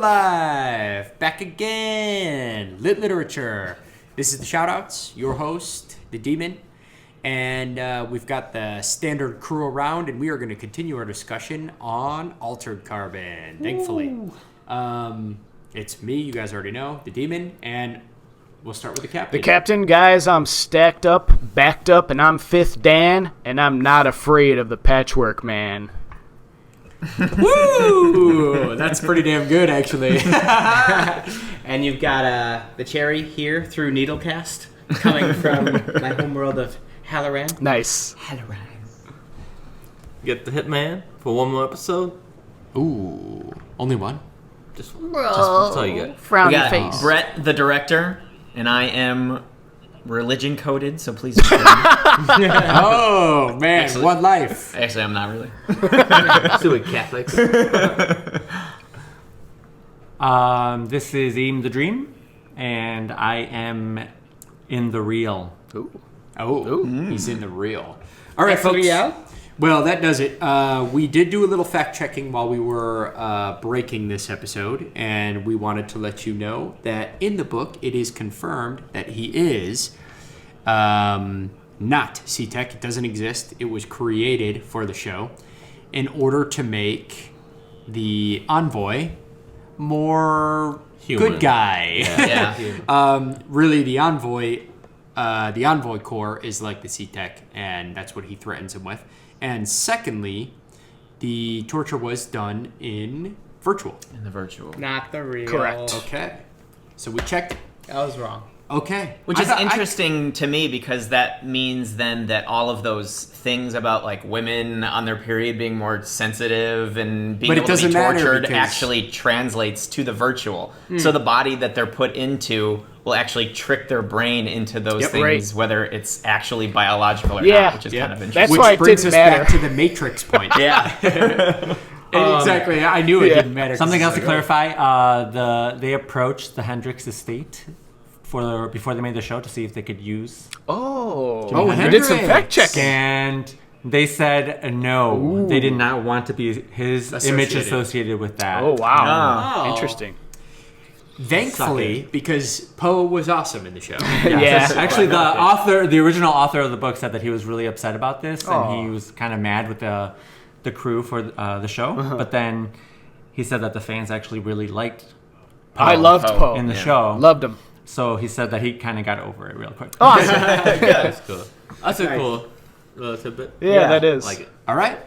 alive! Back again! Lit Literature. This is the Shoutouts, your host, the Demon. And we've got the standard crew around, and we are going to continue our discussion on Altered Carbon, thankfully. It's me, you guys already know, the Demon, and we'll start with the Captain. The Captain, guys, I'm stacked up, backed up, and I'm Fifth Dan, and I'm not afraid of the Patchwork Man. Woo! That's pretty damn good, actually. And you've got the Cherry here through Needlecast, coming from my homeworld of Halloran. Nice. Halloran. Get the Hitman for one more episode. Ooh, only one? Just that's all you got. Frowny face. Brett, the director, and I am religion coded, so please. Don't Oh, man, Actually- one life. Actually, I'm not really. Suing Catholics. This is Aim the Dream, and I am in the real. He's in the real. All right, folks. Real? Well, that does it. We did do a little fact-checking while we were breaking this episode, and we wanted to let you know that in the book, it is confirmed that he is not C-Tech. It doesn't exist. It was created for the show in order to make the Envoy more Human. good guy. Yeah. Really, the Envoy core is like the C-Tech, and that's what he threatens him with. And secondly, the torture was done in virtual. In the virtual. Not the real. Correct. Okay. So we checked it. I was wrong. Okay. Which is interesting to me because that means then that all of those things about like women on their period being more sensitive and being But it able to doesn't be matter tortured because- actually translates to the virtual. So the body that they're put into will actually trick their brain into those Yep, things, right. whether it's actually biological or Yeah. not, which is kind of interesting. That's Which why it brings didn't us matter. back to the Matrix point. Yeah. Exactly. I knew it yeah. didn't matter. Something else to It's like, clarify: they approached the Hendrix estate before they made the show to see if they could use, Oh, Oh, we did some Hendrix. fact checking. and they said no. They did not want to be his image Associated. associated with that. Oh, wow. Oh. Interesting. Thankfully, because Poe was awesome in the show. Yeah. Actually, the original author of the book said that he was really upset about this, and he was kind of mad with the crew for the show. But then he said that the fans actually really liked Poe I loved Poe. in the show. Loved him. So he said that he kind of got over it real quick. Awesome. That's cool. That's a cool tidbit. Yeah, that is. Like it. All right.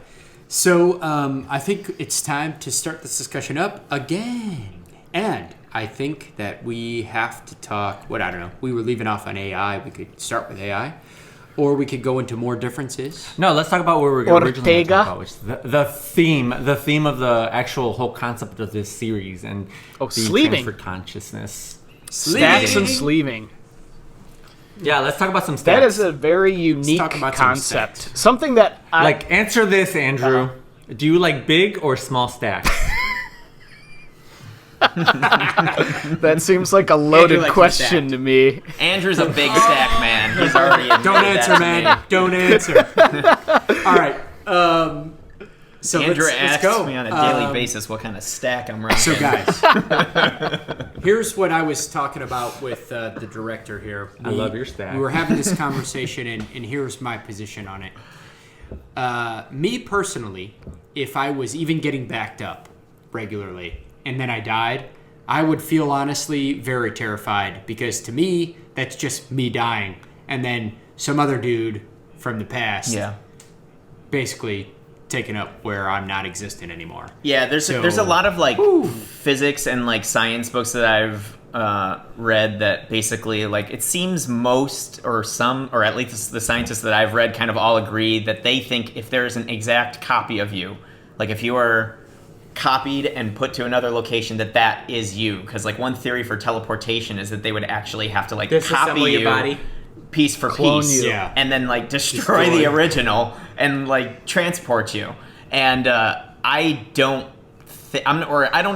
So I think it's time to start this discussion up again. And I think that we have to talk, I don't know. We were leaving off on AI. We could start with AI. Or we could go into more differences. No, let's talk about what we were originally going to Ortega. talk about, which is the theme of the actual whole concept of this series and the sleeving. transferred consciousness. Stacks and sleeving. Yeah, let's talk about some stats. That is a very unique talk about some concept. stacks. Something that I... like, answer this, Andrew. Do you like big or small stacks? That seems like a loaded likes question stacked. to me. Andrew's a big stack man. He's already admitted Don't answer, that to man. me. Don't answer. All right. So Andrew let's asks go. me on a daily basis what kind of stack I'm running. So, guys, here's what I was talking about with the director here. I love your stack. We were having this conversation, and here's my position on it. Me personally, if I was even getting backed up regularly and then I died, I would feel honestly very terrified because to me, that's just me dying. And then some other dude from the past basically taking up where I'm not existent anymore. Yeah, there's a lot of like physics and like science books that I've read that basically like it seems most or some or at least the scientists that I've read kind of all agree that they think if there is an exact copy of you, like if you are copied and put to another location, that is you. Because like one theory for teleportation is that they would actually have to like copy your you body. piece for Clone piece, you. Yeah. and then like destroy the original and like transport you. And I don't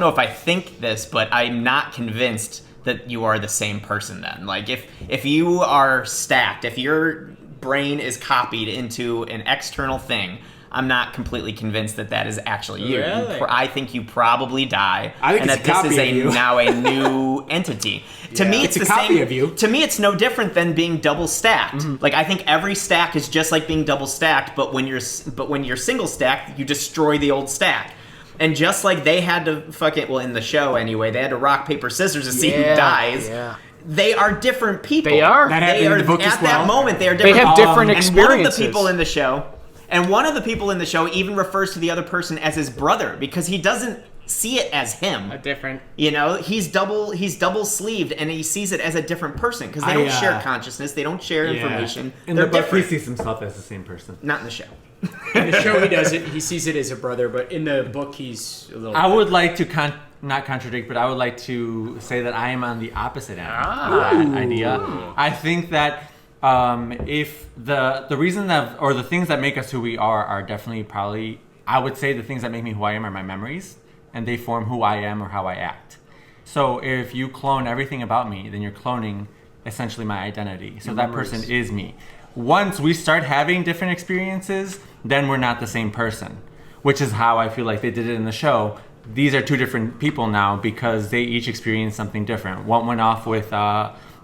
know if I think this, but I'm not convinced that you are the same person then. Like if you are stacked, if your brain is copied into an external thing, I'm not completely convinced that is actually you. Really? I think you probably die, I think and it's that a this is copy of you. now a new entity. To me, It's it's a the copy same. of you. To me, it's no different than being double stacked. Like I think every stack is just like being double stacked, but when you're single stacked, you destroy the old stack. And just like they had to in the show anyway, they had to rock, paper, scissors to see who dies. Yeah. They are different people. They are. That happened They in are the book as at that well. moment. They are They different. have different And experiences. one of the people in the show even refers to the other person as his brother because he doesn't see it as him. A different. You know, he's double sleeved and he sees it as a different person because they don't share consciousness, they don't share information. In They're the book, he different. sees himself as the same person. Not in the show. In the show, he does it. He sees it as a brother, but in the book, he's a little. I would like to not contradict, but I would like to say that I am on the opposite end of that idea. I think that if the reason that or the things that make us who we are definitely probably, I would say the things that make me who I am are my memories, and they form who I am or how I act. So if you clone everything about me, then you're cloning essentially my identity. So that person is me. Once we start having different experiences, then we're not the same person, which is how I feel like they did it in the show. These are two different people now because they each experienced something different. One went off with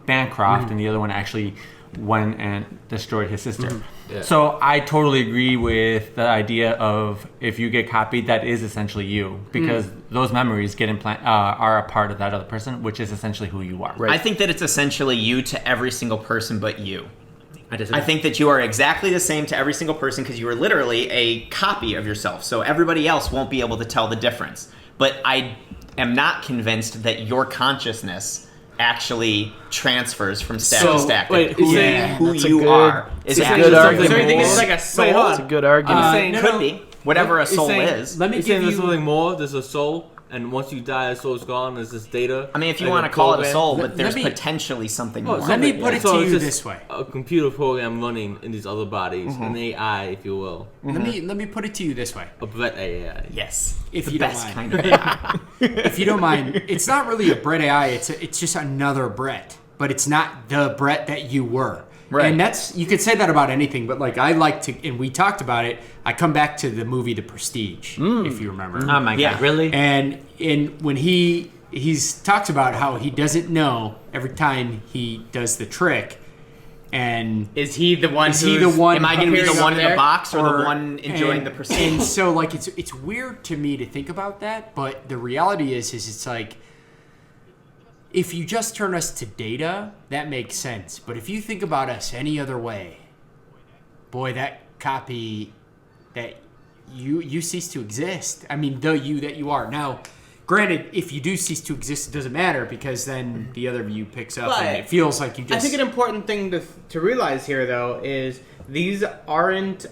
Bancroft, and the other one actually went and destroyed his sister. Yeah. So I totally agree with the idea of if you get copied, that is essentially you because those memories get are a part of that other person, which is essentially who you are. Right. I think that it's essentially you to every single person but you. I disagree. I think that you are exactly the same to every single person because you are literally a copy of yourself. So everybody else won't be able to tell the difference. But I am not convinced that your consciousness actually transfers from stack to stack. wait, That who that's a you good- are is it's a actually good So argument. you think it's like a soul? Wait, hold It's a on. good argument. I'm saying, could be whatever a He's soul saying- is. Let me You're give saying there's you. something more. There's a soul, and once you die, the soul's gone. There's this data. I mean, if you like want to call it a program. soul, Let- but there's let me- potentially something Well, more. Let me put it to it's you just this way. A computer program running in these other bodies, an AI, if you will, Let me put it to you this way. a Brett AI. Yes, If the you don't best mind. kind of AI. If you don't mind, it's not really a Brett AI. It's just another Brett, but it's not the Brett that you were. Right. And that's, you could say that about anything, but like I like to, and we talked about it. I come back to the movie The Prestige, if you remember. Oh my Yeah. god, really? And when he's talks about how he doesn't know every time he does the trick, and Is he the one? is he the one? Am I going to be the appearing one up in the there? box or the or- one enjoying the And prestige? so like it's weird to me to think about that, but the reality is it's like if you just turn us to data, that makes sense. But if you think about us any other way, boy, that copy that you cease to exist. I mean, the you that you are. Now, granted, if you do cease to exist, it doesn't matter because then the other you picks up and But it feels like you just. I think an important thing to realize here, though, is these aren't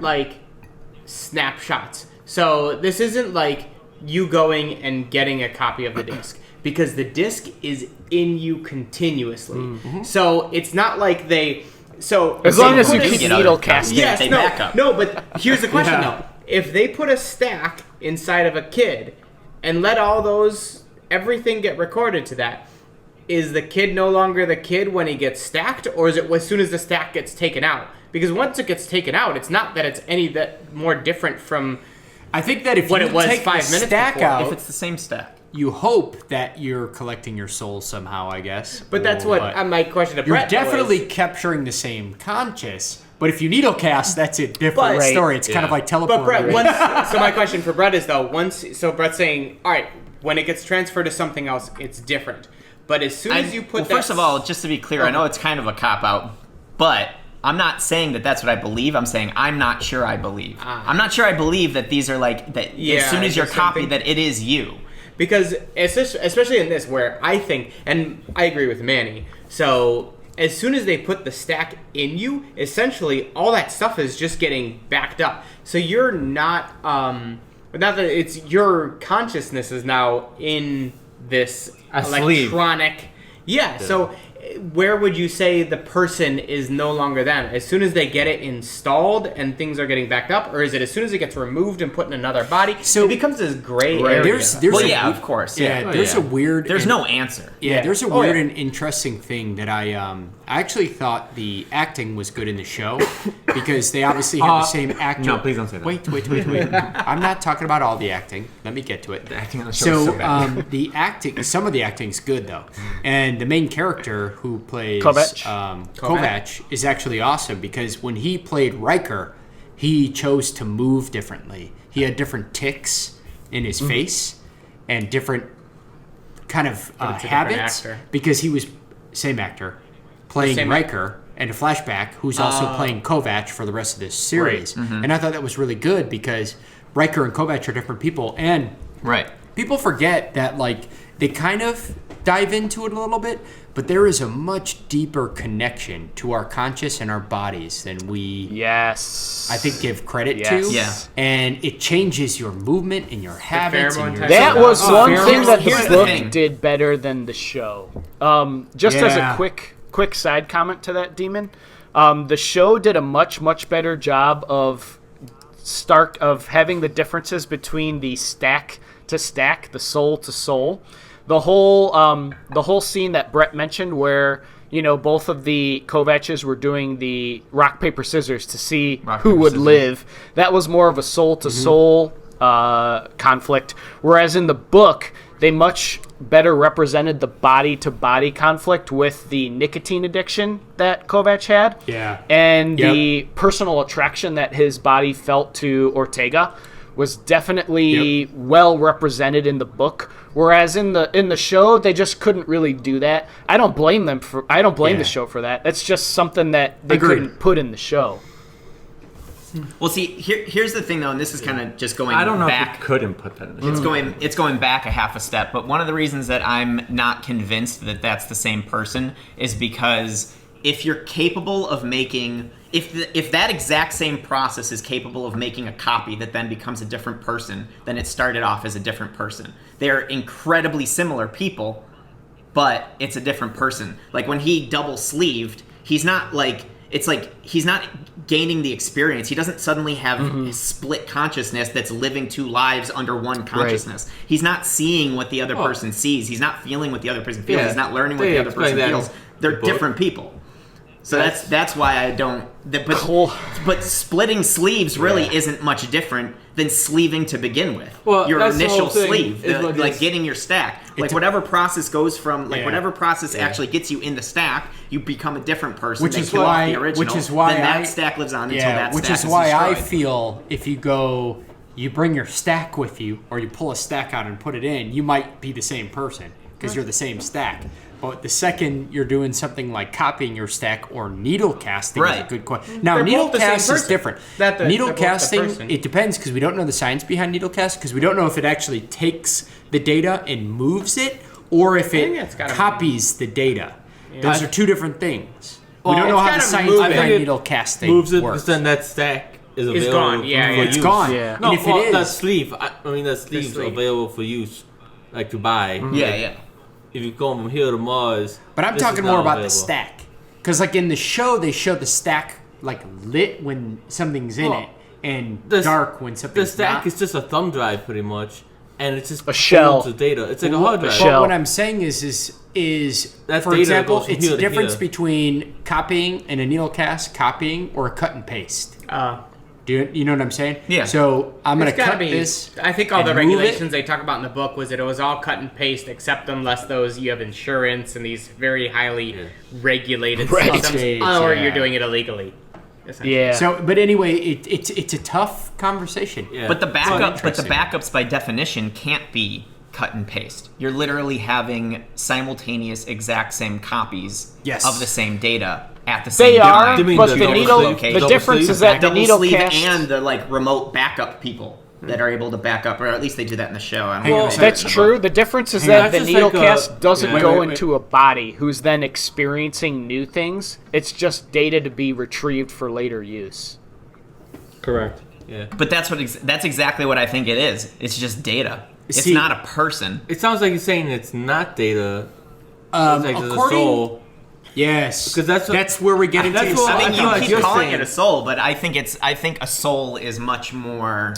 like snapshots. So this isn't like you going and getting a copy of the disc because the disc is in you continuously. So it's not like they. So As long as you do keep get other needle copies. casting. Yes, They no, back up. no, but here's the question Yeah. though. If they put a stack inside of a kid and let everything get recorded to that, is the kid no longer the kid when he gets stacked, or is it as soon as the stack gets taken out? Because once it gets taken out, it's not that it's any that more different from I think that if what you it was take 5 the minutes stack before. out, If it's the same stack. you hope that you're collecting your soul somehow, I guess. But that's what my question to You're Brett definitely was. capturing the same conscious. But if you needle cast, that's a different But- story. It's kind of like teleporting. But Brett, so my question for Brett is though, so Brett's saying, all right, when it gets transferred to something else, it's different. But as soon as you put that, first of all, just to be clear, I know it's kind of a cop out, but I'm not saying that that's what I believe. I'm saying I'm not sure I believe. I'm not sure I believe that these are like that. Yeah, as soon as you're the same copied, thing. that it is you. because especially in this where I think, and I agree with Manny. So as soon as they put the stack in you, essentially all that stuff is just getting backed up. So you're not that it's your consciousness is now in this A sleeve. electronic. Yeah. So where would you say the person is no longer them? As soon as they get it installed and things are getting backed up, or is it as soon as it gets removed and put in another body? So it becomes this gray area. There's Well, a, yeah, of course. yeah, there's a weird. There's no answer. Yeah, there's a weird yeah. and interesting thing that I actually thought the acting was good in the show because they obviously have the same actor. No, please don't say that. Wait. I'm not talking about all the acting. Let me get to it. The acting on the show is so bad. The acting, some of the acting's good though, and the main character who plays Kovac is actually awesome because when he played Riker, he chose to move differently. He had different tics in his face and different kind of habits actor. because he was same actor playing Riker and a flashback who's also playing Kovac for the rest of this series. Right. And I thought that was really good because Riker and Kovac are different people, and people forget that like they kind of dive into it a little bit, but there is a much deeper connection to our conscious and our bodies than we I think give credit to. Yeah. And it changes your movement and your habits. And your that was one thing that here's the the book thing. did better than the show. Just as a quick side comment to that, Demon, the show did a much better job of having the differences between the stack to stack, the soul to soul. The whole scene that Brett mentioned where, both of the Kovacs were doing the rock, paper, scissors to see who would live. That was more of a soul-to-soul conflict, whereas in the book, they much better represented the body-to-body conflict with the nicotine addiction that Kovac had and the personal attraction that his body felt to Ortega was definitely well represented in the book, whereas in the show they just couldn't really do that. I don't blame the show for that. That's just something that they couldn't put in the show. Well, see, here's the thing, though, and this is kind of just going back. I don't know if you couldn't put that in the show. It's going back a half a step, but one of the reasons that I'm not convinced that that's the same person is because if you're capable of making... If that exact same process is capable of making a copy that then becomes a different person, then it started off as a different person. They're incredibly similar people, but it's a different person. Like when he double sleeved, he's not like... It's like he's not gaining the experience. He doesn't suddenly have split consciousness that's living two lives under one consciousness. Right. He's not seeing what the other person sees. He's not feeling what the other person feels. He's not learning what the other person feels. They're different people. So that's why I don't... But splitting sleeves really isn't much different than sleeving to begin with. Well, your initial sleeve, like getting your stack. Like whatever process goes from... whatever process actually gets you in the stack, you become a different person. Which is why then that stack lives on until that stack is destroyed. Which is why I feel if you bring your stack with you, or you pull a stack out and put it in, you might be the same person because you're the same stack. But the second you're doing something like copying your stack or needle casting is a good question. Now, needle cast is different. Needle casting, it depends because we don't know the science behind needle cast because we don't know if it actually takes the data and moves it or if it copies the data. Yeah. Those are two different things. We don't know how the science behind needle casting moves it, works. Then that stack is available. It's gone. It's gone. Yeah. No, and if it is, that sleeve. That sleeve's available for use, like to buy. Yeah. If you go from here to Mars. But I'm talking more about the stack. Because like in the show, they show the stack like lit when something's in it and dark when something's The stack not. is just a thumb drive pretty much. And it's just a shell of data. It's like a hard drive. But what I'm saying is that for data example, goes from it's here the to difference here. between copying and a needle cast, copying, or a cut and paste. Do you know what I'm saying? Yeah. So I'm going to cut be, this. I think all the and move regulations they talk about in the book was that it was all cut and paste, except unless you have insurance and these very highly regulated systems, or you're doing it illegally. Yeah. So, but anyway, it's a tough conversation. Yeah. But the backups by definition can't be cut and paste. You're literally having simultaneous exact same copies of the same data at the same time. They are, but the difference is that the needle cast and the remote backup people that are able to back up, or at least they do that in the show. That's true. The difference is that the needle cast doesn't go into a body who's then experiencing new things. It's just data to be retrieved for later use. Correct. Yeah. But that's exactly what I think it is. It's just data. It's not a person. It sounds like you're saying it's not data. It's like there's a soul. Yes, Because that's where we get into. that's your what- I mean, I feel you like keep you're calling saying- it a soul, but I think a soul is much more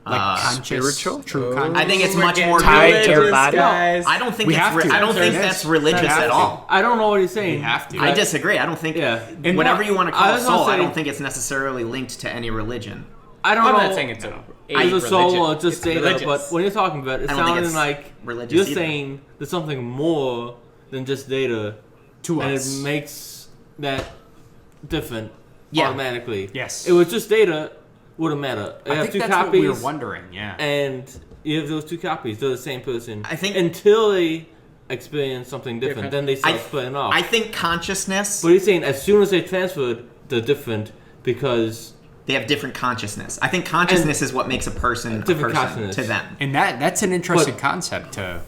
conscious, spiritual? true Oh, conscious. I think it's we're much getting more tied to your religious, body. guys. I don't think We it's have to. I don't think It that's is. religious We have at to. all. I don't know what he's saying. We have to. I disagree. I don't think Yeah. And whatever what- you want to I call a was gonna soul, I say- don't think it's necessarily linked to any religion. I don't I'm know. not saying it's a It's a soul religion. or just It's data, religious. but when you're talking about it, I don't think sounding it's like religious you're either. saying there's something more than just data, to and us. it makes that different Yeah. automatically. Yes. It was just data, wouldn't matter. You I have think two that's copies, what we were wondering. Yeah. and you have those two copies. They're the same person. I think- until they experience something different, then they start I- splitting off. I think consciousness, but he's saying as soon as they transferred, they're different because they have different consciousness. I think consciousness is what makes a person a Different person consciousness. to them. And that's an interesting But- concept to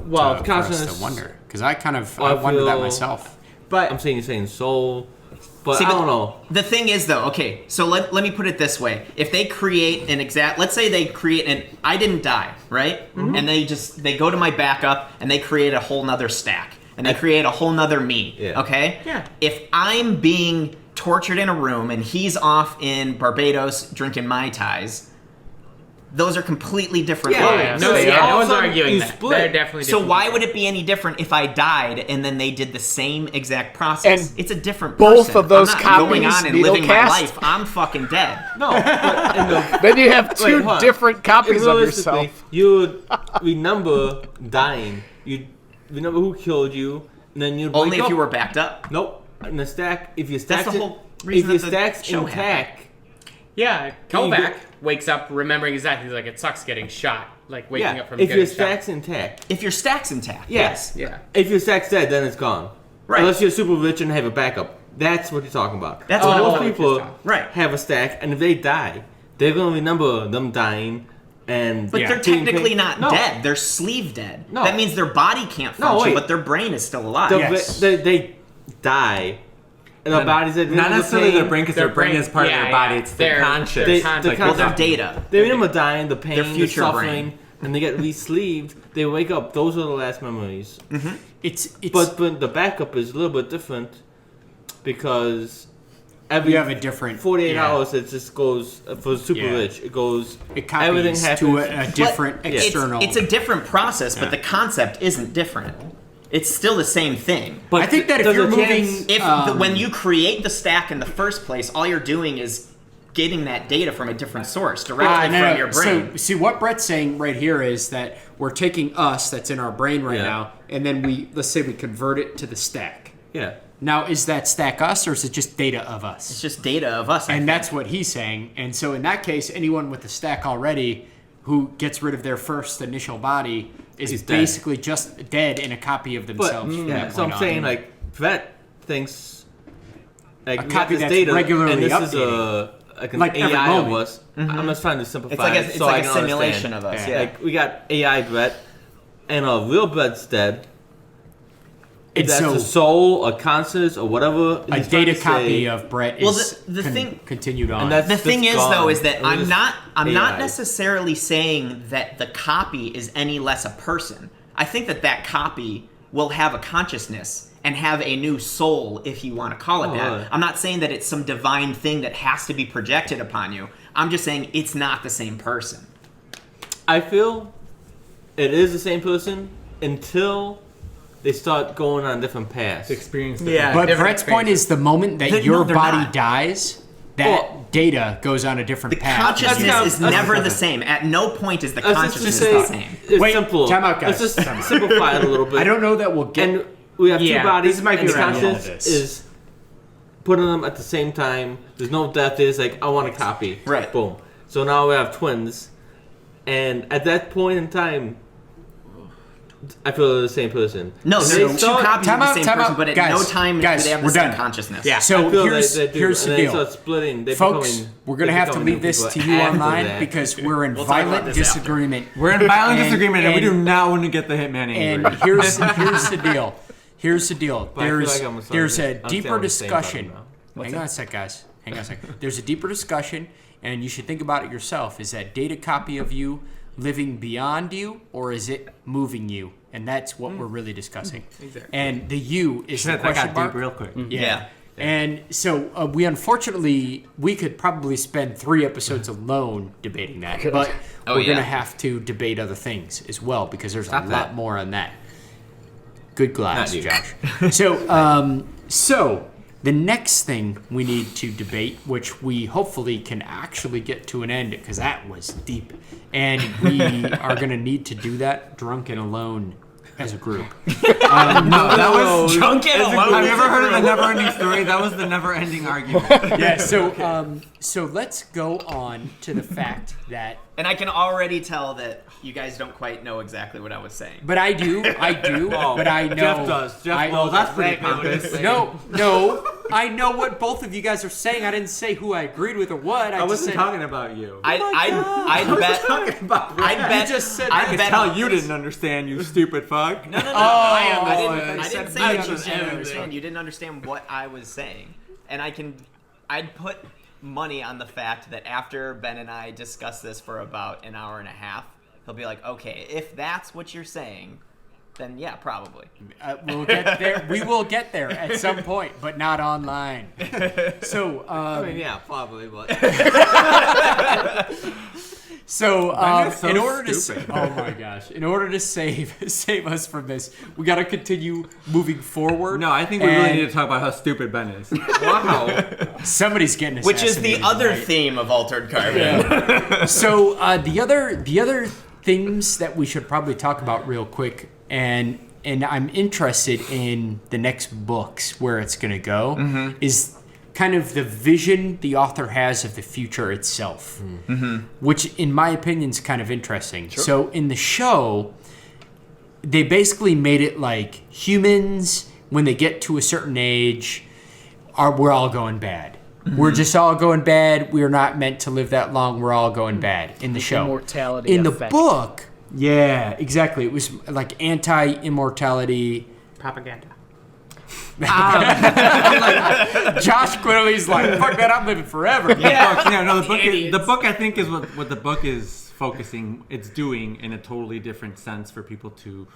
Well, for us consciousness- to wonder, because I kind of I wonder that feel- myself. But I'm saying you're saying soul, but See, I but don't know. The thing is, though, okay, so let me put it this way. If they create an exact, let's say they create an, I didn't die, right? Mm-hmm. And they go to my backup and they create a whole nother stack. And they create a whole nother me, Yeah. okay? Yeah. If I'm being tortured in a room and he's off in Barbados drinking Mai Tais, those are completely different Yeah, lives. no, So yeah, all no of one's a sudden arguing you that. split. They're definitely So different. why would it be any different if I died and then they did the same exact process? And it's a different both person. of those I'm not going copies on and living my needlecast? life. I'm fucking dead. No, but in the Then you have two hold on. different copies of realistically, yourself. you would remember dying. You remember who killed you, and then you Only if you were backed up. Nope. In the stack, if your That's stack's the whole reason if that your the stack's show intact, Yeah, You Kovac wakes up remembering his death. He's like, it sucks getting shot. Like waking yeah. up from If getting your shot. stack's intact, If your stack's intact. yes. Yeah. If your stack's dead, then it's gone. Right. Unless you're super rich and have a backup. That's what you're talking about. That's Most what Oh, people interesting. Right. have a stack, and if they die, they're gonna remember them dying. And But Yeah. they're being technically paid- not No. dead. They're sleeve dead. No. That means their body can't No, function, wait. but their brain is still alive. The- Yes. they die, and their bodies are Not necessarily their brain, because their Their brain brain- is part of yeah, their body. yeah. It's their Their- conscious. They- Con- the like, well, concept- their data. They remember dying, the pain, Their the future suffering, brain. and they get re-sleeved. They wake up. Those are the last memories. It's But the backup is a little bit different because every you have a different 48 yeah. hours it just goes for super Yeah. rich. It goes. It everything copies happens to a different But external. It's a different process, but Yeah. the concept isn't different. It's still the same thing. But I think that if there's you're a moving, chance- If when you create the stack in the first place, all you're doing is getting that data from a different source directly No, from no. your brain. So, see, what Brett's saying right here is that we're taking us that's in our brain right Yeah. now, and then let's say we convert it to the stack. yeah. Now, is that stack us, or is it just data of us? It's just data of us. I And think. that's what he's saying. And so, in that case, anyone with the stack already who gets rid of their first initial body is He's dead. basically just dead in a copy of But themselves. from yeah, that so I'm point saying on. like Vet thinks like A we got copy this that's data, regularly and this is updating. like an Like every AI of moment. us. I'm just trying to simplify it's like it a, it's so like I a can simulation understand. of us. Yeah. Yeah. Like we got AI Brett, and our real Brett's dead. If It's that's so a soul, a conscious, or whatever. a he's trying data to copy say, of Brett Well, is the thing- continued on. and that's The thing is, gone. though, is that It was I'm just not AI. necessarily saying that the copy is any less a person. I think that copy will have a consciousness and have a new soul, if you want to call it Oh, that. right. I'm not saying that it's some divine thing that has to be projected upon you. I'm just saying it's not the same person. I feel it is the same person until they start going on different paths. experience. Yeah. but different Brett's point is the moment that No, your they're body not. dies, that Well, data goes on a different The path. consciousness That's is how- never that's- the same. At no point is the Let's consciousness just say the same. it's Wait, simple. time out, guys. Let's just Time out. simplify it a little bit. I don't know that we'll get. And we have Yeah, two bodies, this might and be the around the end of conscious this. is putting them at the same time. There's no death. It's like, I want a copy. Right. Boom. So now we have twins. And at that point in time, I feel they're the same person. No, And they're they two start- copies of Time the out, same time person, out. but at Guys, no time guys, do they have the we're same done. consciousness. Yeah. I So feel here's they do, here's and the they deal. start splitting. They Folks, becoming- we're going to they have to becoming leave this new to people you after online that. because we're in We'll talk about violent this after. disagreement. We're in violent And- disagreement, and we do and- not want to get the hitman angry. And here's the deal. Here's the deal. But I feel There's like I'm there's a I'm deeper saying the same discussion. thing Hang on a sec, guys. Hang on a sec. There's a deeper discussion, and you should think about it yourself. Is that data copy of you living beyond you, or is it moving you? And that's what we're really discussing. Exactly. And the you is the That question got mark. deep real quick. Yeah. And so we could probably spend 3 episodes alone debating that, but we're going to have to debate other things as well because there's a lot more on that. Good glass, Josh. So the next thing we need to debate, which we hopefully can actually get to an end because that was deep, and we are going to need to do that drunk and alone as a group. No, that was Drunk and alone. I've never heard of the never-ending story. That was the never-ending argument. Yeah. So let's go on to the fact that. And I can already tell that you guys don't quite know exactly what I was saying. But I do. But I know. Jeff does. Jeff knows. That's pretty pompous. No. I know what both of you guys are saying. I didn't say who I agreed with or what. I wasn't talking about you. I'd bet. You just said I that. bet can tell you didn't understand, you stupid fuck. No. I didn't say that you didn't understand. You didn't understand what I was saying. And I'd put money on the fact that after Ben and I discuss this for about an hour and a half, he'll be like, okay, if that's what you're saying, then yeah, probably. We'll get there. We will get there at some point, but not online. So, yeah, probably, but So, so in order stupid. to, oh my gosh, in order to save us from this, we got to continue moving forward. No, I think we really need to talk about how stupid Ben is. wow. Somebody's getting Which is the assassinated other tonight. theme of Altered Carbon. So the other things that we should probably talk about real quick, and I'm interested in the next books where it's going to go, is kind of the vision the author has of the future itself, which in my opinion is kind of interesting. Sure. So in the show, they basically made it like humans, when they get to a certain age, we're all going bad. We're just all going bad. We're not meant to live that long. We're all going bad in the show. Immortality in effect. the book, yeah, exactly. It was like anti-immortality Propaganda. Josh Quigley's like, fuck that, I'm living forever. The book I think is what the book is focusing. It's doing in a totally different sense for people to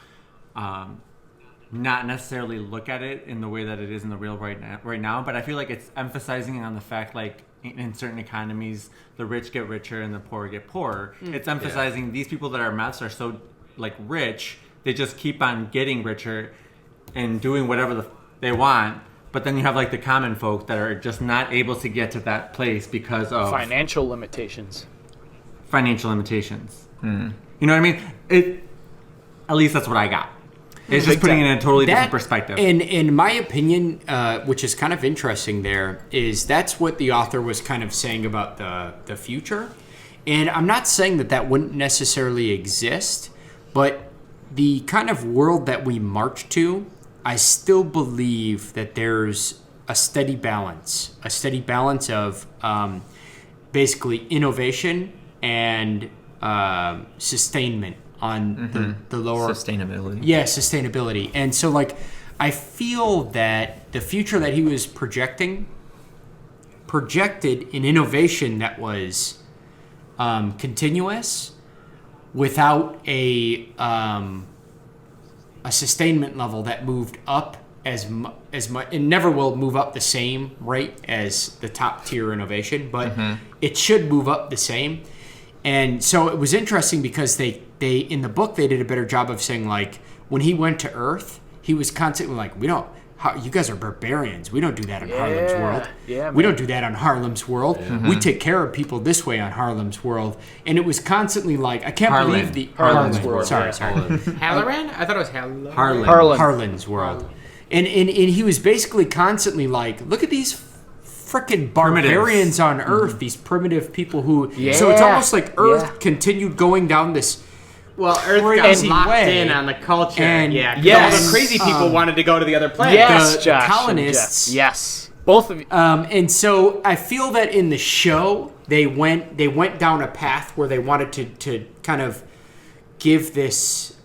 not necessarily look at it in the way that it is in the real right now. But I feel like it's emphasizing on the fact, like in certain economies, the rich get richer and the poor get poorer. It's emphasizing these people that are meths are so like rich, they just keep on getting richer and doing whatever they want. But then you have like the common folk that are just not able to get to that place because of Financial limitations. You know what I mean? At least that's what I got. It's just putting it in a totally different perspective. In my opinion, which is kind of interesting there, is that's what the author was kind of saying about the future. And I'm not saying that wouldn't necessarily exist, but the kind of world that we march to, I still believe that there's a steady balance of basically innovation and sustainment on the lower Sustainability. Yeah, sustainability. And so like I feel that the future that he was projected an innovation that was continuous without a sustainment level that moved up as much. It never will move up the same rate as the top tier innovation, but it should move up the same. And so it was interesting because they in the book they did a better job of saying like when he went to Earth, he was constantly like, you guys are barbarians. We don't do that on Harlem's World. Yeah, we don't do that on Harlem's World. We take care of people this way on Harlem's World. And it was constantly like, I can't believe the Harlem's World. Sorry. Halloran? I thought it was Halloran. Harlan's World. And he was basically constantly like, look at these freaking barbarians on Earth, these primitive people who... So it's almost like Earth continued going down this... Well, Earth got crazy locked way. in on the culture. And all the crazy people wanted to go to the other planet. Yes, The Josh. colonists. And Jeff. Yes. Both of you. And so I feel that in the show, they went down a path where they wanted to kind of give this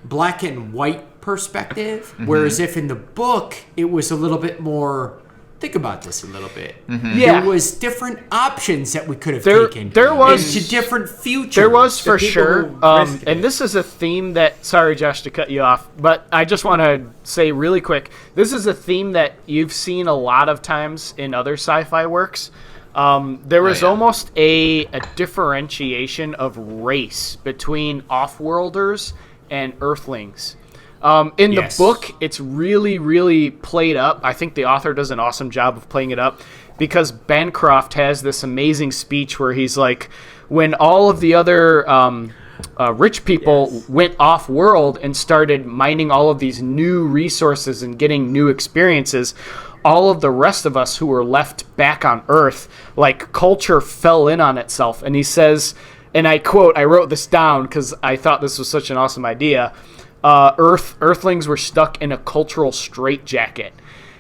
black and white perspective, whereas if in the book, it was a little bit more... think about this a little bit. Yeah. There was different options that we could have There- taken. there was- into different futures. There was for people sure, who risked and it. this is a theme that. Sorry, Josh, to cut you off, but I just want to say really quick. This is a theme that you've seen a lot of times in other sci-fi works. There was almost a differentiation of race between off-worlders and Earthlings. In Yes. the book, it's really, really played up. I think the author does an awesome job of playing it up because Bancroft has this amazing speech where he's like, when all of the other rich people went off-world and started mining all of these new resources and getting new experiences, all of the rest of us who were left back on Earth, like culture fell in on itself. And he says, and I quote, I wrote this down because I thought this was such an awesome idea. Earthlings were stuck in a cultural straitjacket.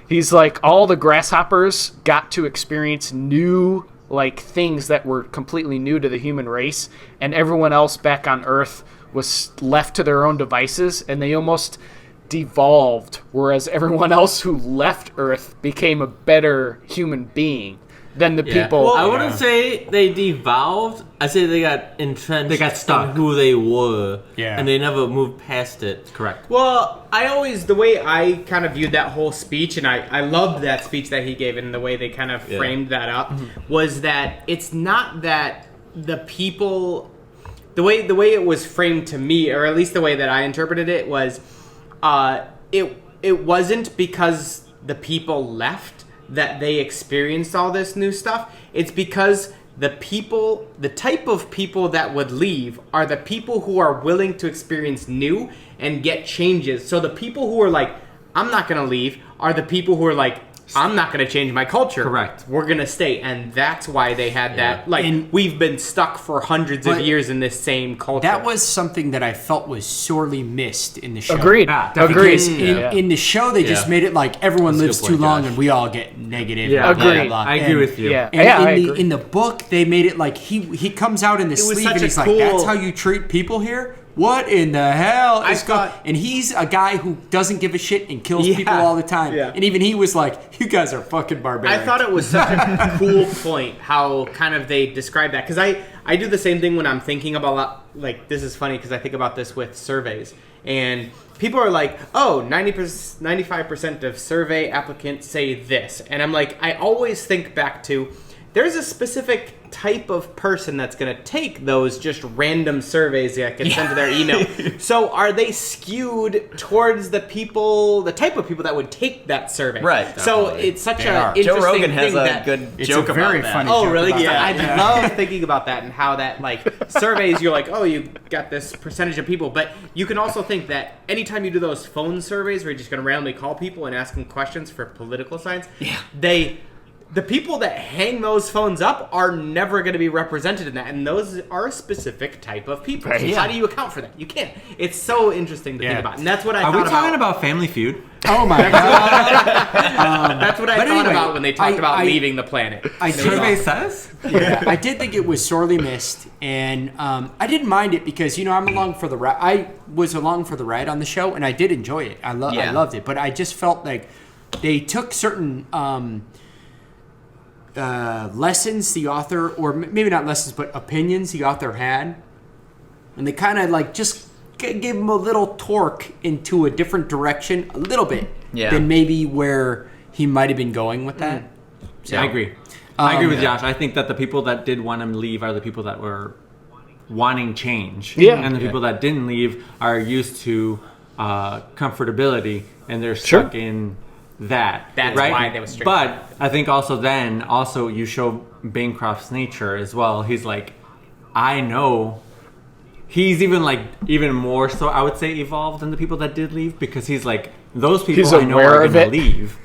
He's like, all the grasshoppers got to experience new like things that were completely new to the human race, and everyone else back on Earth was left to their own devices, and they almost devolved, whereas everyone else who left Earth became a better human being than the people. Well, I wouldn't say they devolved. I say they got entrenched. They got stuck. in who they were. Yeah. And they never moved past it. Correct. Well, the way I kind of viewed that whole speech, and I loved that speech that he gave and the way they kind of framed that up, was that it's not that the people, the way it was framed to me, or at least the way that I interpreted it, was it wasn't because the people left that they experienced all this new stuff. It's because the type of people that would leave are the people who are willing to experience new and get changes. So the people who are like, I'm not going to leave, are the people who are like, I'm not going to change my culture. Correct. We're going to stay. And that's why they had that. Like, And- we've been stuck for hundreds of But years in this same culture. That was something that I felt was sorely missed in the show. Agreed. definitely. Agreed. Because in the show, they just Yeah. made it like everyone That's a lives good too point, long Josh. and we all get negative. Yeah, and blah, blah, agreed. blah. I agree with you. Yeah. And I in, the, agree. in the book, they made it like he comes out in the was sleeve such and a he's cool- like, that's how you treat people here? What in the hell I is going? thought- And he's a guy who doesn't give a shit and kills Yeah. people all the time. Yeah. And even he was like, you guys are fucking barbaric. I thought it was such a cool point how kind of they describe that, because I do the same thing when I'm thinking about, like, this is funny because I think about this with surveys, and people are like, oh, 95% of survey applicants say this, and I'm like, I always think back to, there's a specific type of person that's going to take those just random surveys that get sent to their email. So are they skewed towards the type of people that would take that survey? Right. So Definitely. it's such They an are. interesting Joe Rogan thing has a that, good It's joke a very about that. funny Oh, joke really? about Yeah. that. I love thinking about that and how that, like, surveys, you're like, oh, you got this percentage of people. But you can also think that anytime you do those phone surveys where you're just going to randomly call people and ask them questions for political science, the people that hang those phones up are never going to be represented in that. And those are a specific type of people. Right. So Yeah. how do you account for that? You can't. It's so interesting to Yeah. think about. And that's what I Are thought we talking about Family Feud? Oh my god. That's what I But thought anyway, about when they talked about I- leaving the planet. I It was survey awesome. says? Yeah, I did think it was sorely missed, and I didn't mind it because I'm along for the ride. I was along for the ride on the show, and I did enjoy it. I loved it, but I just felt like they took certain lessons the author, or maybe not lessons, but opinions the author had, and they kind of like just gave him a little torque into a different direction, a little bit, than maybe where he might have been going with that. So, I agree. I agree with Josh. I think that the people that did want him leave are the people that were wanting change. Yeah. And the people that didn't leave are used to comfortability, and they're stuck in that. That's right? why they were strict. But I think also you show Bancroft's nature as well. He's like, I know. He's even more so, I would say, evolved than the people that did leave, because he's like, those people He's I know aware are of going to it. leave.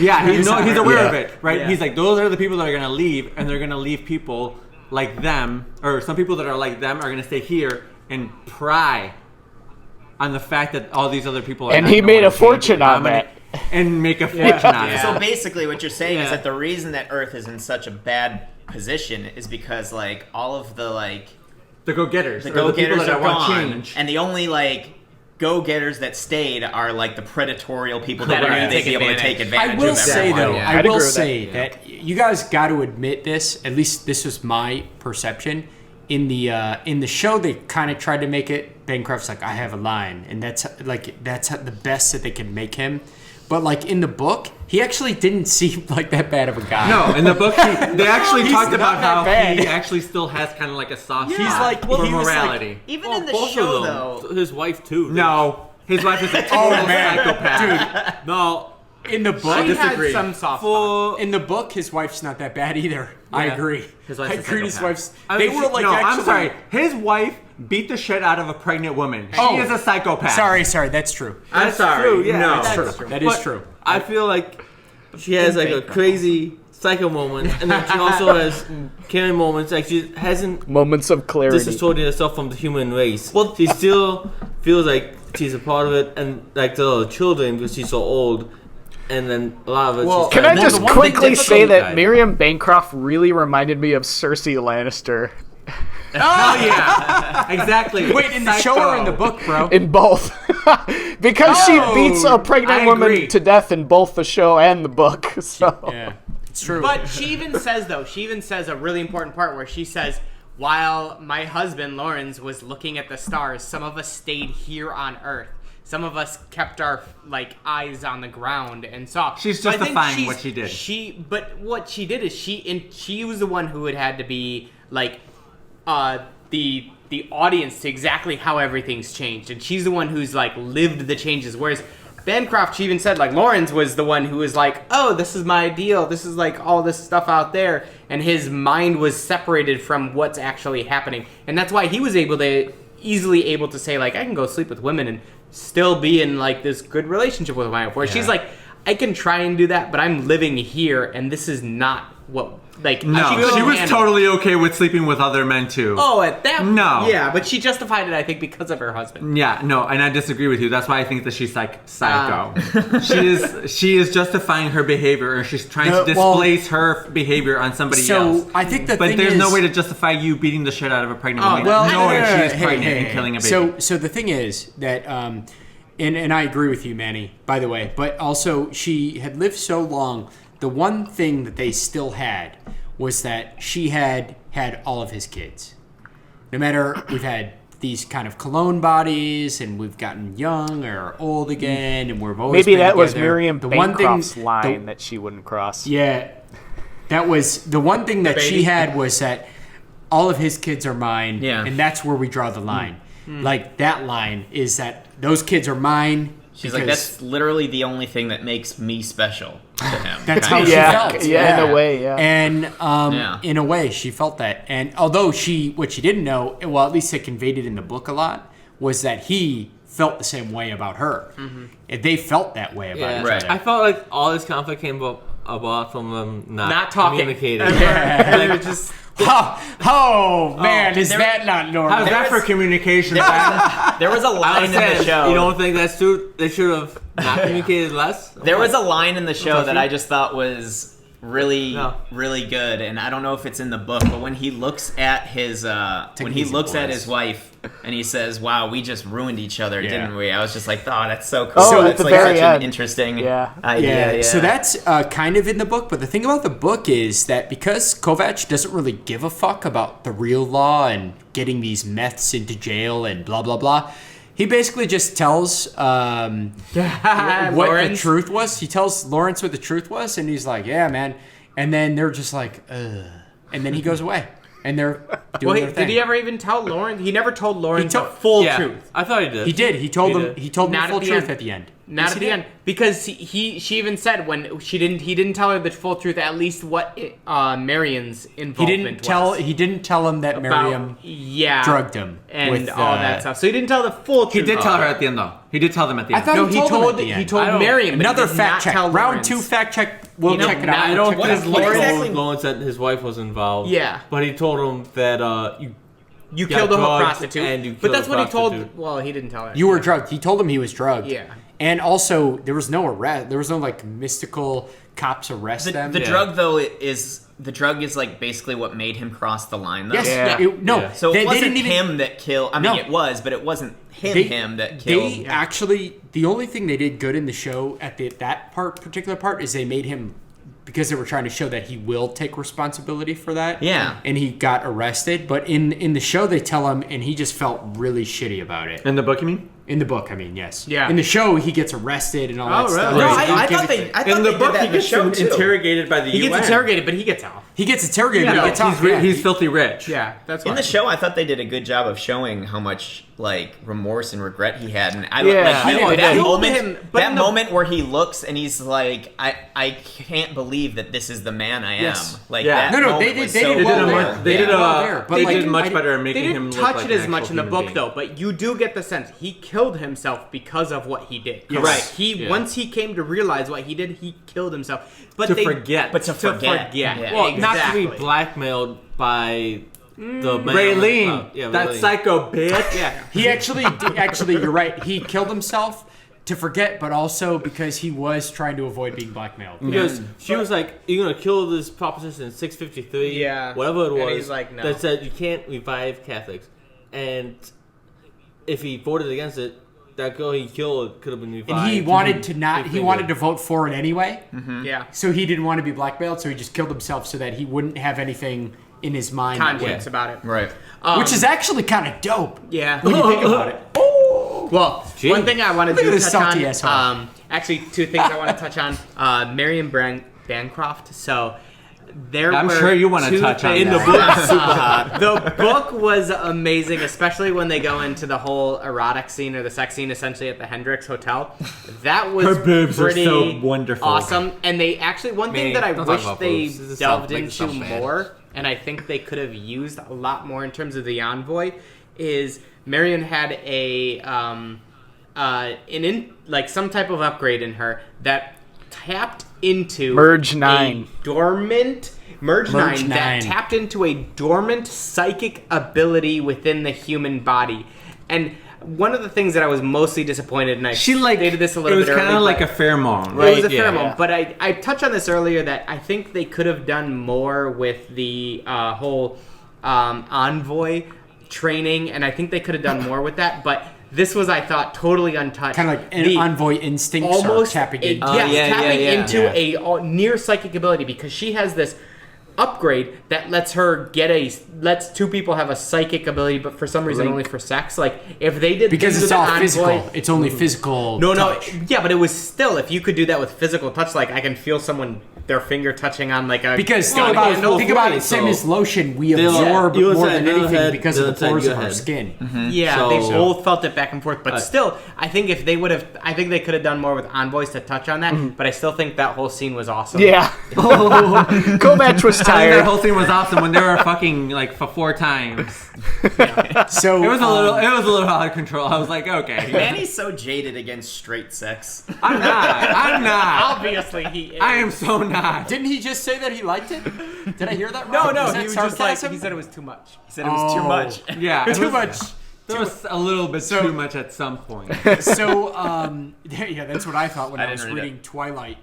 Yeah, he's aware of Yeah. it, right? Yeah. He's like, those are the people that are going to leave, and they're going to leave people like them, or some people that are like them are going to stay here and pry on the fact that all these other people are And not he gonna made wanna a fortune change. on I'm gonna- that. And make a fortune on it. So basically, what you're saying is Yeah. that the reason that Earth is in such a bad position is because, like, all of the, like, The go-getters, the or the people go-getters that are want gone, change. and the only, like, go-getters that stayed are like the predatorial people that That are knew gonna they'd take be able to advantage. take advantage I will of say everyone. though, Yeah. I I'd will agree with say that you guys got to admit this. At least this was my perception. In the show, they kind of tried to make it. Bancroft's like, I have a line, and that's the best that they can make him. But like in the book, he actually didn't seem like that bad of a guy. No, in the book, they actually He's talked not about that how bad. he actually still has kind of like a soft Yeah. spot Like, well, for he was like- morality. Even Well, in the both show, of them. though. His wife too. No, his wife is a total psychopath. Dude, no. In the book, She had disagree. some soft spots. For in the book, his wife's not that bad either. I Yeah. agree. His wife's I a agree. His psychopath. wife's. I They mean, were like no, actually. I'm sorry. His wife beat the shit out of a pregnant woman. She Oh. is a psychopath. Sorry. That's true. I'm sorry. true, yeah, no. that's That is But true. I feel like she has like a crazy psycho moment, and then she also has caring moments. Like she hasn't Moments of clarity. distorted herself from the human race. Well, she still feels like she's a part of it, and like the children because she's so old. And then a lot of it. Well, Can I then just the one quickly thing say that guy. Miriam Bancroft really reminded me of Cersei Lannister Oh yeah, exactly. Wait, in the show or in the book, bro? in both? Because she beats a pregnant I woman agree. to death in both the show and the book. So Yeah, it's true. But she even says a really important part where she says, while my husband Lawrence was looking at the stars, some of us stayed here on Earth. Some of us kept our eyes on the ground and saw. She's So I think justifying what she did. But what she did is she was the one who had to be the audience to exactly how everything's changed, and she's the one who's lived the changes. Whereas Bancroft, she even said Lawrence was the one who was like, oh, this is my ideal. This is all this stuff out there, and his mind was separated from what's actually happening, and that's why he was easily able to say I can go sleep with women and still be in this good relationship with my wife. Where she's like, I can try and do that, but I'm living here, and this is not what No, couldn't she was handle. totally okay with sleeping with other men too. Oh, at that No. yeah, but she justified it, I think, because of her husband. Yeah, no, and I disagree with you. That's why I think that she's psycho. She is justifying her behavior, or she's trying to displace her behavior on somebody else. So I think the But thing there's is, no way to justify you beating the shit out of a pregnant woman, well, knowing no, she is hey, pregnant hey, and hey. killing a baby. So the thing is that, and I agree with you, Manny, by the way, but also she had lived so long. The one thing that they still had was that she had all of his kids. No matter, we've had these kind of clone bodies, and we've gotten young or old again, and we've always maybe been that was together. Miriam The one Bancroft's thing- line that she wouldn't cross. Yeah, that was the one thing that she baby. had was that all of his kids are mine, Yeah. and that's where we draw the line. That line is that those kids are mine. She's like, because that's literally the only thing that makes me special to him. That's Kind how of. she Yeah, felt. yeah, in a way, yeah. And Yeah. in a way, she felt that. And although what she didn't know, well, at least it conveyed it in the book a lot, was that he felt the same way about her. And they felt that way about Yeah, each Right. other. I felt like all this conflict came about from them Not talking. communicating. They were just Oh, man, is that not normal? How's that for communication? There was a line in the show. You don't think that's true? They should have not communicated less? There was a line in the show that you? I just thought was really, No. really good, and I don't know if it's in the book, but when he looks at his boys. wife and he says, "Wow, we just ruined each other, Yeah. didn't we?" I was just like, "Oh, that's so cool." Oh, at That's the like very such an end. interesting Yeah. idea. Yeah. So that's kind of in the book, but the thing about the book is that because Kovacs doesn't really give a fuck about the real law and getting these meths into jail and blah blah blah, he basically just tells what the Lawrence. truth was. He tells Lawrence what the truth was, and he's like, "Yeah, man," and then they're just like, "Ugh," and then he goes away, and they're doing their thing. did he ever even tell Lawrence? He never told Lawrence told- the full Yeah, truth. I thought he did. He did. He told He him. did. He told him Not the full at the truth end. at the end. Not Yes, at he the did. end, because she even said when she didn't. He didn't tell her the full truth. At least what Marion's He involvement didn't tell. was. He didn't tell him that About- Miriam yeah, drugged him and with, all that stuff. So he didn't tell the full He truth. did tell her at the end, though. He did tell them at the I end. thought No, he told him at the he end. told I don't- Miriam. but he Another did fact not check. tell Round Lawrence. 2 fact check. We'll You know, check it now out. I don't What think is Lawrence exactly- told Lawrence that his wife was involved. Yeah. But he told him that You got killed a drugged prostitute. and you But killed that's a what he told. prostitute. Well, he didn't tell her. You were drugged. He told him he was drugged. Yeah. And also, there was no arrest. There was no like mystical cops arrest them. The drug though is like basically what made him cross the line though. Yes. Yeah. So they it wasn't didn't even, him that killed. I mean, No. it was, but it wasn't him that killed. They actually, the only thing they did good in the show at that particular part is they made him, because they were trying to show that he will take responsibility for that. Yeah. And he got arrested, but in the show they tell him, and he just felt really shitty about it. In the book, you mean? In the book, I mean, yes. Yeah. In the show, he gets arrested and all that stuff. really? No, Right. I thought they. I thought In the they book, did that he in the gets show too. interrogated by the He UN. gets interrogated, but he gets off. He gets interrogated, but he gets off. He's filthy rich. Yeah, that's In why. the show, I thought they did a good job of showing how much like remorse and regret he had, and I Yeah. like He that did. moment. But That in the- moment where he looks and he's like, I can't believe that this is the man I am. Yes. Like Yeah. that. No, moment they did- was they so did well cool. there. They did well there, but they like, did much I- better at They making him didn't look touch like it an as much actual in the human book, being. though. But you do get the sense he killed himself because of what he did. Yes. Right. He once he came to realize what he did, he killed himself. But To they forget. But to forget. Yeah. Well, Exactly. not to be blackmailed by the man. Raylene, Yeah, that Raylene. psycho bitch. Yeah, he actually, you're right. He killed himself to forget, but also because he was trying to avoid being blackmailed. Because she was like, "You're gonna kill this proposition 653, Yeah. whatever it was." And he's like, "No." That said you can't revive Catholics, and if he voted against it, that girl he killed could have been revived. And he wanted to not. He Big wanted finger. to vote for it anyway. Yeah. So he didn't want to be blackmailed. So he just killed himself so that he wouldn't have anything in his mind. Conscience about it. Right. Which is actually kind of dope Yeah. when you think about it. Well, one thing I want to Look at do this touch salty on, asshole. actually two things I want to touch on. Marion Bancroft. So there I'm were sure you want to two touch on things- in the book. Super hot. The book was amazing, especially when they go into the whole erotic scene or the sex scene, essentially at the Hendrix Hotel. That was Her boobs are pretty so wonderful. awesome. And they actually, one thing Man, that I don't talk wish about they boobs. This is delved make this into sound bad. more, and I think they could have used a lot more in terms of the envoy, is Marion had a like some type of upgrade in her that tapped into Merge a 9. dormant Merge 9 that 9. tapped into a dormant psychic ability within the human body. And one of the things that I was mostly disappointed, and I stated this a little bit It was kind earlier, of like but a pheromone, it right? was a Yeah. pheromone. But I touched on this earlier that I think they could have done more with the whole envoy training, and I think they could have done more with that. But this was, I thought, totally untouched. Kind of like The- envoy instincts almost are tapping a, in. yes, tapping into Yeah. a near psychic ability, because she has this upgrade that lets two people have a psychic ability, but for some reason only for sex. Like if they did Because things it's with all the envoy- physical. It's only physical. No, touch. yeah, but it was still, if you could do that with physical touch, like I can feel someone, their finger touching on like a Because gun handle. think about it. Same as lotion, we They'll- absorb you more said than go anything ahead, because of the they'll say pores go of our ahead. skin. Yeah, So- they both felt it back and forth, but still, I think if they would have, I think they could have done more with envoys to touch on that. But I still think that whole scene was awesome. Yeah. Kovac was I think that tired. whole thing was awesome when they were fucking like for 4 times. So It was a little out of control. I was like, okay, Manny's so jaded against straight sex. I'm not. Obviously, he is. I am so not. Didn't he just say that he liked it? Did I hear that No, wrong? no, Is that he was just like, sarcasm? he said it was too much. He said it was too Oh. much. Yeah, it Too was- much. There was a little bit too much at some point. So, yeah, that's what I thought when I, was didn't read reading Twilight.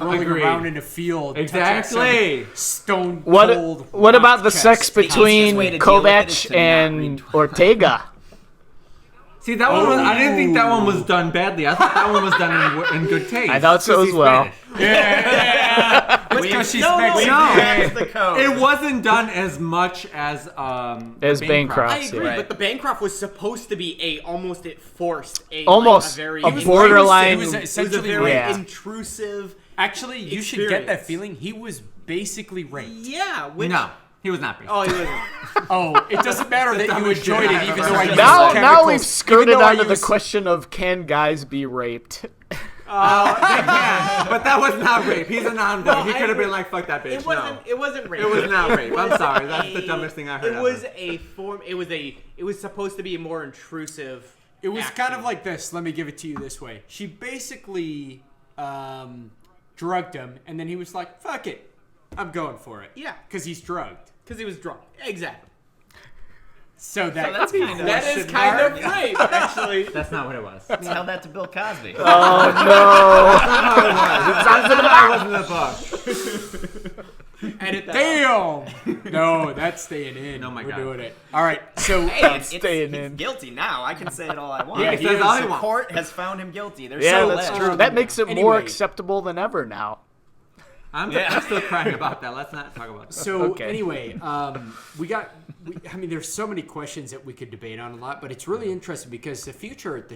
Rolling Agreed. around in a field. touching Exactly. some Stone What cold. what about the chest. sex between way to deal with it is Kovac to not and read. Ortega? See, that one was, I didn't think that one was done badly. I thought that one was done in good taste. I thought so as well. Because she's No, Mexican. that's the code. It wasn't done as much as Bancroft. I agree, Right. but the Bancroft was supposed to be almost it forced a Almost like, a very a borderline- It was It was a essentially very Yeah. intrusive. Actually, you should get that experience. feeling. He was basically raped. Yeah, which No, he was not. oh, he was. Oh, it doesn't matter that you dumbest shit enjoyed it, I've even ever though I heard. used Now chemicals. we've Even skirted though I onto the used- question of can guys be raped? Yeah, but that was not rape. He's a non-boy. No, he I could have agree. been like, fuck that bitch. It wasn't. No. It wasn't rape. It was not rape. I'm was sorry. That's the dumbest thing I heard It was ever. a form. It was a. It was supposed to be a more intrusive. It was action. kind of like this. Let me give it to you this way. She basically drugged him, and then he was like, fuck it. I'm going for it. Yeah. Because he's drugged. Because he was drunk. Exactly. So that's kind of That is kind of right, actually. That's not what it was. tell that to Bill Cosby. Oh It wasn't in the book. Edit that. Damn! No, that's staying in. Oh my We're God. doing it. All right. So staying in. He's guilty now. I can say it all I want. Yeah, he says all he The wants. court has found him guilty. They're Yeah, so that's led. true. That makes it more Anyway. acceptable than ever now. I'm still crying about that. Let's not talk about that. So Okay. anyway, I mean, there's so many questions that we could debate on a lot, but it's really interesting because the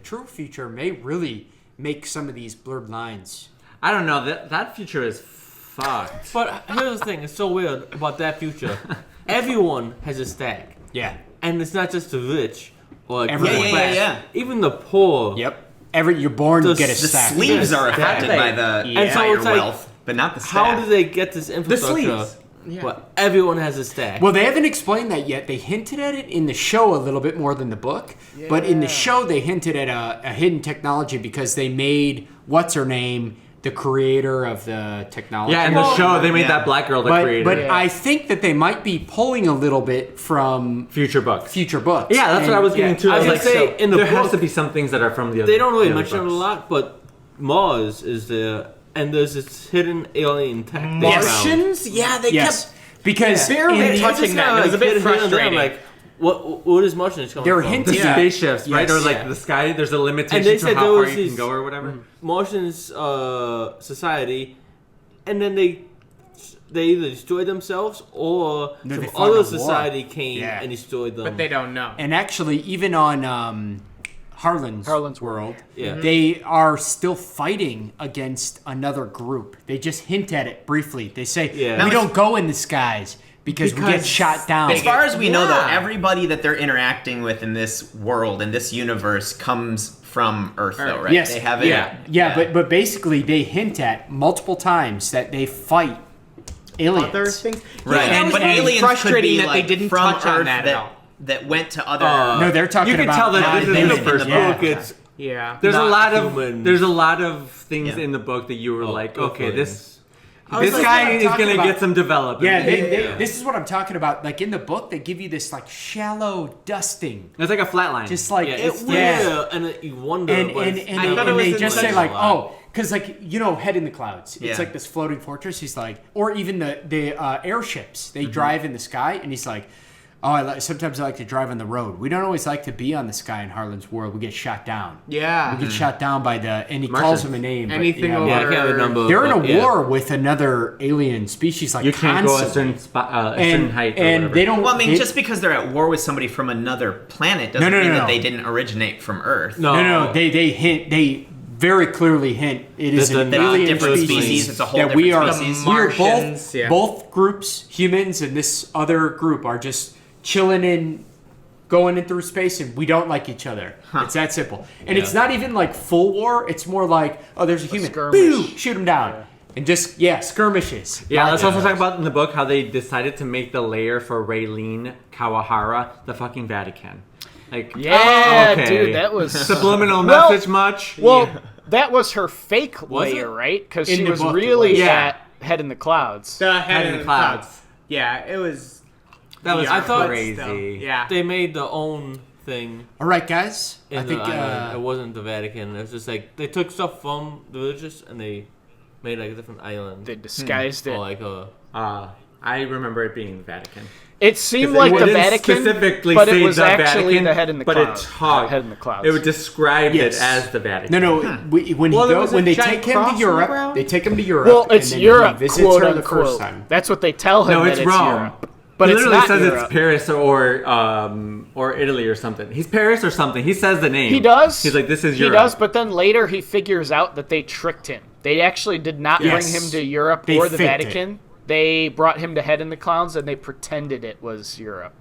true future, may really make some of these blurred lines. I don't know. That future is fucked. But here's the thing, it's so weird about that future. Everyone has a stack. Yeah. And it's not just the rich or Everyone. Yeah. even the poor. Yep. You're born to get a The stack. sleeves are affected Yeah. by the And so by your it's like, wealth, but not the staff. How do they get this infrastructure? sleeves. Yeah. Where everyone has a stack. Well, they haven't explained that yet. They hinted at it in the show a little bit more than the book. But in the show, they hinted at a hidden technology because they made what's-her-name the creator of the technology. Yeah, in the show, they made that black girl the creator. But I think that they might be pulling a little bit from future books. future books. Yeah, that's what I was getting to. I I was would like, say so in the there has book- to be some things that are from the other. They don't really the other mention it a books. lot, but Mars is there, and there's this hidden alien tech. they found. Martians? Yeah, they Yes. kept Because barely in the- touching that. It was a bit hidden here and there, frustrating. Like, what is Martians coming They were from? hinting The Yeah. spaceships, right? Yes. Or like Yeah. the sky. There's a limitation And they to said how there far was you these- can go or whatever. Martians society, and then they either destroyed themselves or No, they some fought other a war. society came Yeah. and destroyed them. but they don't know. And actually, even on Harlan's World, Yeah. they are still fighting against another group. They just hint at it briefly. They say, Yeah. we don't go in the skies because we get Because shot down. As far as we know, though, Yeah. everybody that they're interacting with in this world, in this universe, comes from Earth, though, right? Yes. They have it. Yeah, but basically they hint at multiple times that they fight aliens. Other things. Right, Yeah, but and aliens frustrating could be that like they didn't from touch on Earth that at all. that went to other. No, they're talking You can about tell that this is in the non-human. first Yeah. book, it's Yeah. There's a Not lot human. of there's a lot of things Yeah. in the book that you were like, good okay, feelings. this like, guy yeah, is talking gonna about- get some development. Yeah, this is what I'm talking about. Like in the book, they give you this like shallow dusting, It's like a flat line. just like yeah, it's yeah. weird, and you wonder. and but and, it's- and, I they, thought it and was they in just the say like, lot. oh, because like Head in the Clouds, Yeah. it's like this floating fortress. He's like, or even the airships, they Mm-hmm. drive in the sky, and he's like, oh, sometimes I like to drive on the road. We don't always like to be on the sky in Harlan's World. We get shot down. Yeah. We get shot down by and he calls Martians. him a name. but, Anything yeah, over- yeah, I can't remember. They're in a but yeah. war with another alien species, like you can't go a constantly. certain spot, a certain height, or and whatever. they don't. Well, I mean, they- just because they're at war with somebody from another planet doesn't No, mean no, that no. they didn't originate from Earth. No, they hint. They very clearly hint it is That an they're not alien different species. species, it's a whole that we different are. species. We are Martians, both yeah. both groups, humans and this other group, are just chilling in, going in through space, and we don't like each other. It's that simple. And it's not even like full war. It's more like, oh, there's a human. skirmish. Boom, shoot him down, and just skirmishes. Yeah, let's Gotcha. also talk about in the book how they decided to make the layer for Raylene Kawahara the fucking Vatican. Like, Yeah, okay. dude, that was subliminal Well- message much? Well, that was her fake Was layer, it? right? Because In she the was book, it really was. Yeah. at Head in the Clouds. The head in in the the clouds. clouds. Yeah, it was. That was yeah, I thought- but crazy. still, yeah. They made their own thing All right, guys. in I think the island. It wasn't the Vatican. It was just like they took stuff from the religious and they made like a different island. They disguised Or it. like a I remember it being the Vatican. It seemed 'Cause like it the didn't Vatican, specifically but say it was the actually Vatican, the Head in the but Clouds. it talked. Head in the Clouds. It would describe Yes. it as the Vatican. No, when Well, there he was when a they giant take him cross to on the Europe, ground? they take him to Europe. well, and it's then Europe, he visits quote her the first unquote. time. That's what they tell him. No, that it's Rome. Europe. But He it's literally not says Europe. it's Paris or Italy or something. He's Paris or something. He says the name. He does. He's like, this is He Europe. does, but then later he figures out that they tricked him. They actually did not Yes. bring him to Europe They or the faked it. Vatican. They brought him to Head in the Clouds, and they pretended it was Europe.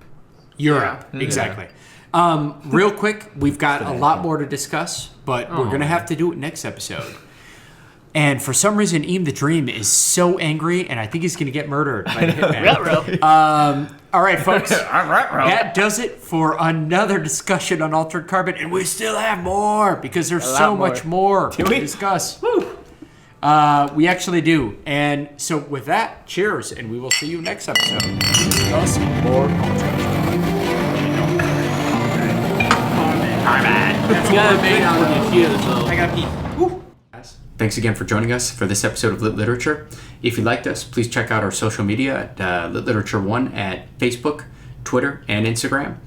Europe, exactly. Real quick, we've got a lot more to discuss, but we're going to have to do it next episode. And for some reason, Eam the Dream is so angry, and I think he's going to get murdered by the hitman. All right, folks. That does it for another discussion on Altered Carbon, and we still have more because there's lot so more. much more to discuss. We actually do. And so with that, cheers, and we will see you next episode. Discuss more Altered Carbon. That's You what gotta we're made drink out when of. you cheers, though. I gotta pee. Woo. Thanks again for joining us for this episode of Lit Literature. If you liked us, please check out our social media at Lit Literature 1 at Facebook, Twitter, and Instagram.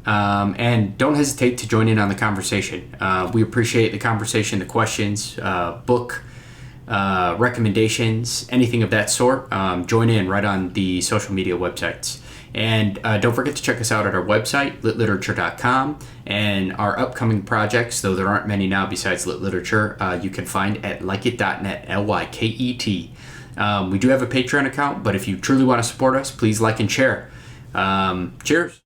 And don't hesitate to join in on the conversation. We appreciate the conversation, the questions, book recommendations, anything of that sort. Join in right on the social media websites. And don't forget to check us out at our website, litliterature.com, and our upcoming projects, though there aren't many now besides Lit Literature, you can find at lyket.net, Lyket. We do have a Patreon account, but if you truly want to support us, please like and share. Cheers.